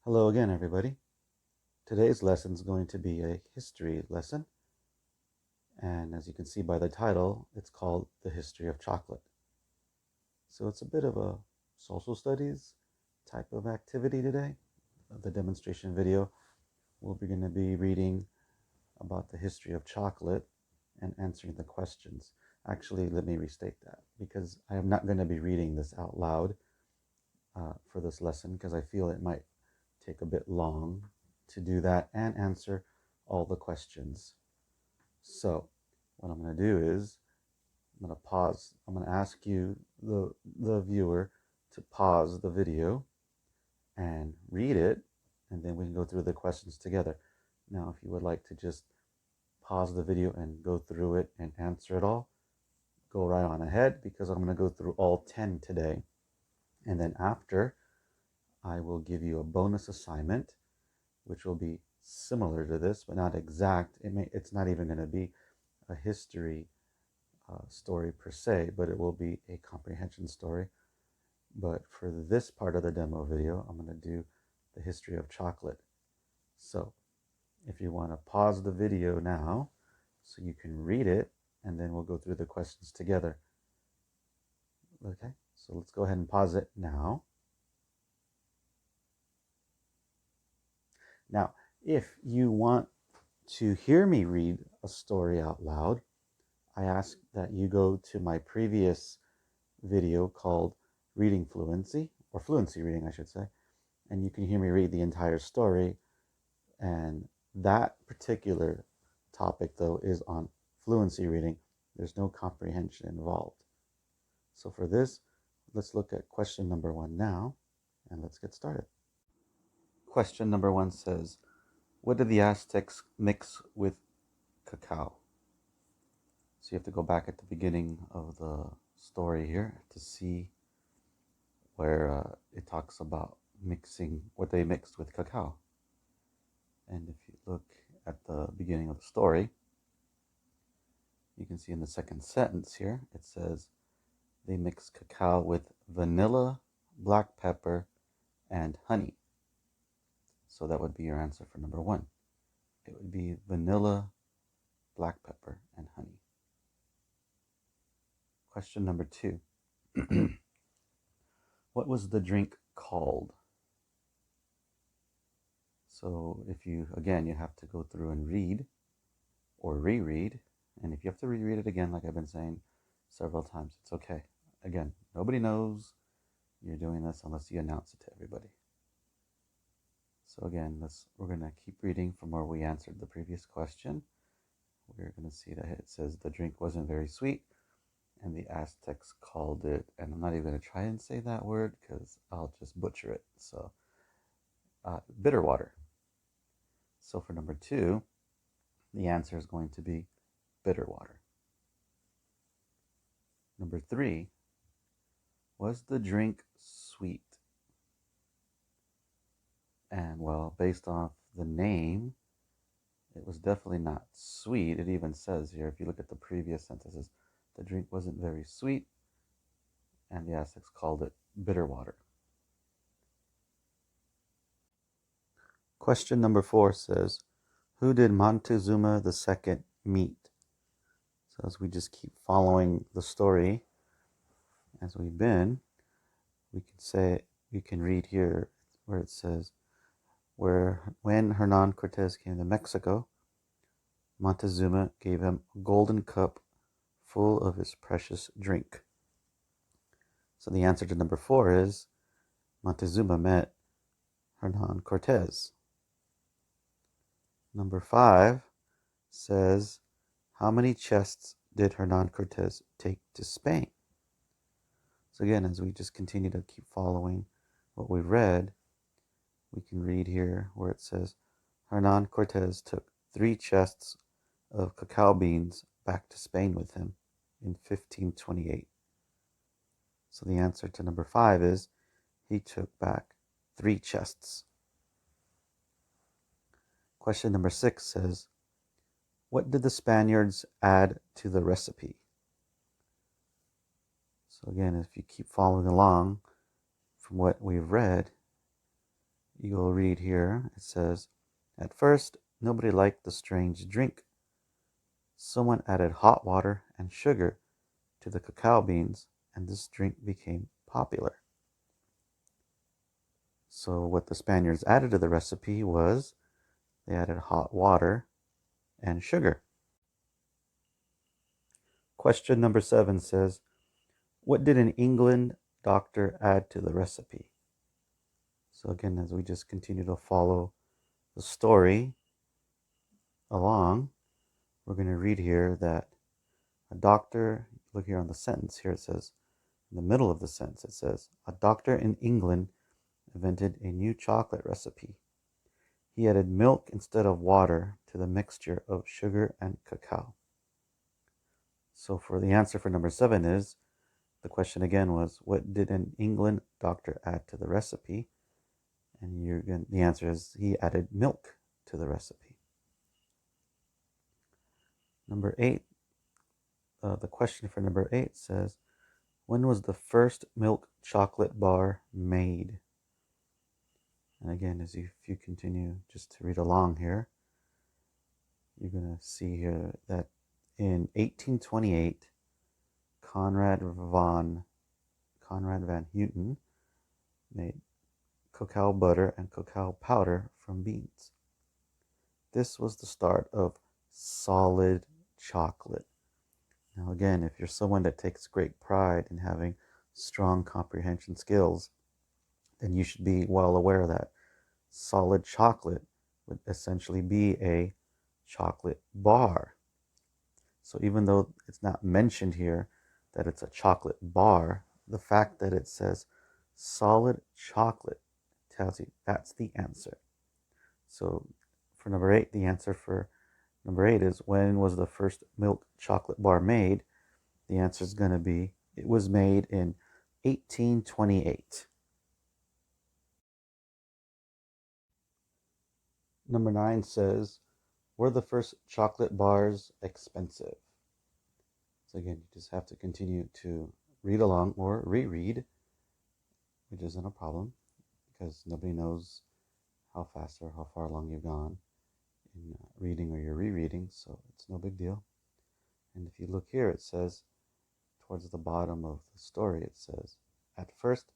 Hello again, everybody. Today's lesson is going to be a history lesson, and as you can see by the title, it's called The History of Chocolate. So it's a bit of a social studies type of activity today. The demonstration video, we're going to be reading about the history of chocolate and answering the questions. Actually, let me restate that because I am not going to be reading this out loud for this lesson because I feel it might take a bit long to do that and answer all the questions. So what I'm going to do is I'm going to pause. I'm going to ask you, the viewer, to pause the video and read it, and then we can go through the questions together. Now, if you would like to just pause the video and go through it and answer it all, go right on ahead because I'm going to go through all 10 today. And then after, I will give you a bonus assignment, which will be similar to this, but not exact. It's not even going to be a history story per se, but it will be a comprehension story. But for this part of the demo video, I'm going to do the history of chocolate. So if you want to pause the video now so you can read it, and then we'll go through the questions together. Okay, so let's go ahead and pause it now. Now, if you want to hear me read a story out loud, I ask that you go to my previous video called Reading Fluency, or Fluency Reading, I should say, and you can hear me read the entire story. And that particular topic, though, is on fluency reading. There's no comprehension involved. So for this, let's look at question number 1 now, and let's get started. Question number 1 says, what did the Aztecs mix with cacao? So you have to go back at the beginning of the story here to see where it talks about mixing, what they mixed with cacao. And if you look at the beginning of the story, you can see in the second sentence here, it says they mixed cacao with vanilla, black pepper, and honey. So that would be your answer for number 1. It would be vanilla, black pepper, and honey. Question number 2. What was the drink called? So if you, again, you have to go through and read or reread. And if you have to reread it again, like I've been saying several times, it's okay. Again, nobody knows you're doing this unless you announce it to everybody. So again, we're going to keep reading from where we answered the previous question. We're going to see that it says the drink wasn't very sweet, and the Aztecs called it, and I'm not even going to try and say that word because I'll just butcher it. So bitter water. So for number 2, the answer is going to be bitter water. Number 3, was the drink sweet? And well, based off the name, it was definitely not sweet. It even says here, if you look at the previous sentences, the drink wasn't very sweet, and the Aztecs called it bitter water. Question number 4 says, who did Montezuma II meet? So as we just keep following the story as we've been, we can read here where it says, when Hernan Cortez came to Mexico, Montezuma gave him a golden cup full of his precious drink. So the answer to number 4 is Montezuma met Hernan Cortez. Number 5 says, how many chests did Hernan Cortez take to Spain? So again, as we just continue to keep following what we read, we can read here where it says, Hernan Cortez took 3 chests of cacao beans back to Spain with him in 1528. So the answer to number 5 is, he took back 3 chests. Question number 6 says, what did the Spaniards add to the recipe? So again, if you keep following along from what we've read, you'll read here, it says, "At first, nobody liked the strange drink. Someone added hot water and sugar to the cacao beans, and this drink became popular." So what the Spaniards added to the recipe was they added hot water and sugar. Question number 7 says, "What did an England doctor add to the recipe?" So again, as we just continue to follow the story along, we're going to read here that a doctor, look here on the sentence here, it says, in the middle of the sentence, it says, "A doctor in England invented a new chocolate recipe. He added milk instead of water to the mixture of sugar and cacao." So for the answer for number 7 is, the question again was, what did an England doctor add to the recipe? And the answer is he added milk to the recipe. Number 8, the question for number 8 says, when was the first milk chocolate bar made? And again, if you continue just to read along here, you're going to see here that in 1828, Conrad van Houten made cacao butter and cacao powder from beans. This was the start of solid chocolate. Now again, if you're someone that takes great pride in having strong comprehension skills, then you should be well aware that solid chocolate would essentially be a chocolate bar. So even though it's not mentioned here that it's a chocolate bar, the fact that it says solid chocolate tells you that's the answer. So for number 8, the answer for number 8 is, when was the first milk chocolate bar made? The answer is going to be, it was made in 1828. Number 9 says, were the first chocolate bars expensive? So again, you just have to continue to read along or reread, which isn't a problem because nobody knows how fast or how far along you've gone in reading or you're rereading, so it's no big deal. And if you look here, it says, towards the bottom of the story, it says, at first,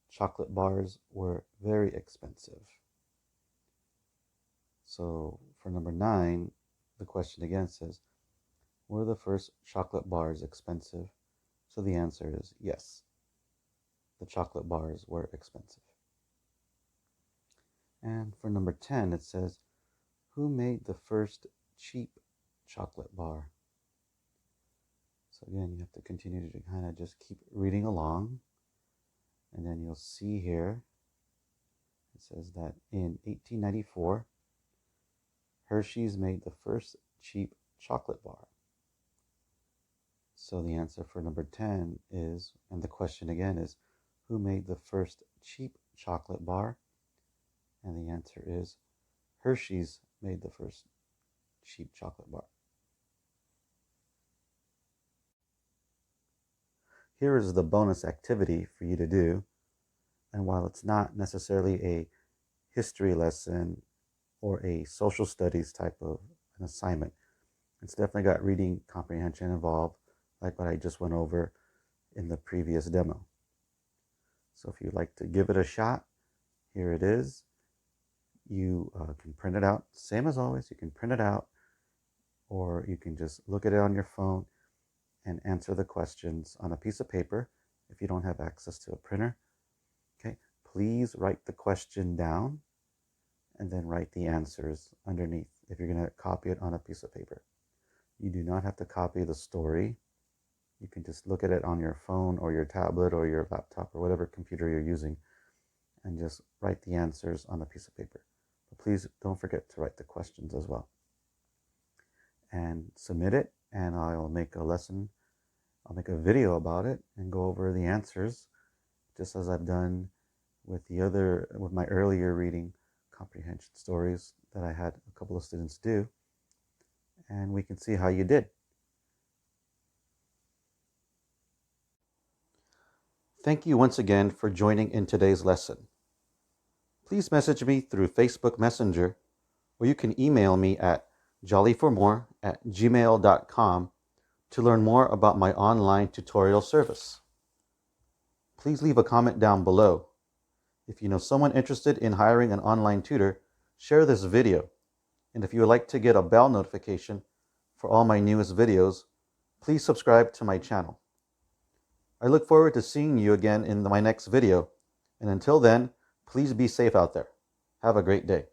chocolate bars were very expensive. So for number 9, the question again says, were the first chocolate bars expensive? So the answer is yes. The chocolate bars were expensive. And for number 10, it says, who made the first cheap chocolate bar? So again, you have to continue to kind of just keep reading along. And then you'll see here, it says that in 1894, Hershey's made the first cheap chocolate bar. So the answer for number 10 is, and the question again is, who made the first cheap chocolate bar? And the answer is, Hershey's made the first cheap chocolate bar. Here is the bonus activity for you to do. And while it's not necessarily a history lesson or a social studies type of an assignment, it's definitely got reading comprehension involved, like what I just went over in the previous demo. So if you'd like to give it a shot, here it is. You can print it out, same as always. You can print it out, or you can just look at it on your phone and answer the questions on a piece of paper if you don't have access to a printer. Okay, please write the question down and then write the answers underneath if you're going to copy it on a piece of paper. You do not have to copy the story. You can just look at it on your phone or your tablet or your laptop or whatever computer you're using and just write the answers on a piece of paper. But please don't forget to write the questions as well. And submit it, and I'll make a lesson. I'll make a video about it and go over the answers, just as I've done with my earlier reading comprehension stories that I had a couple of students do, and we can see how you did. Thank you once again for joining in today's lesson. please message me through Facebook Messenger, or you can email me at jollyformore@gmail.com to learn more about my online tutorial service. Please leave a comment down below. If you know someone interested in hiring an online tutor, share this video. And if you would like to get a bell notification for all my newest videos, please subscribe to my channel. I look forward to seeing you again in my next video. And until then, please be safe out there. Have a great day.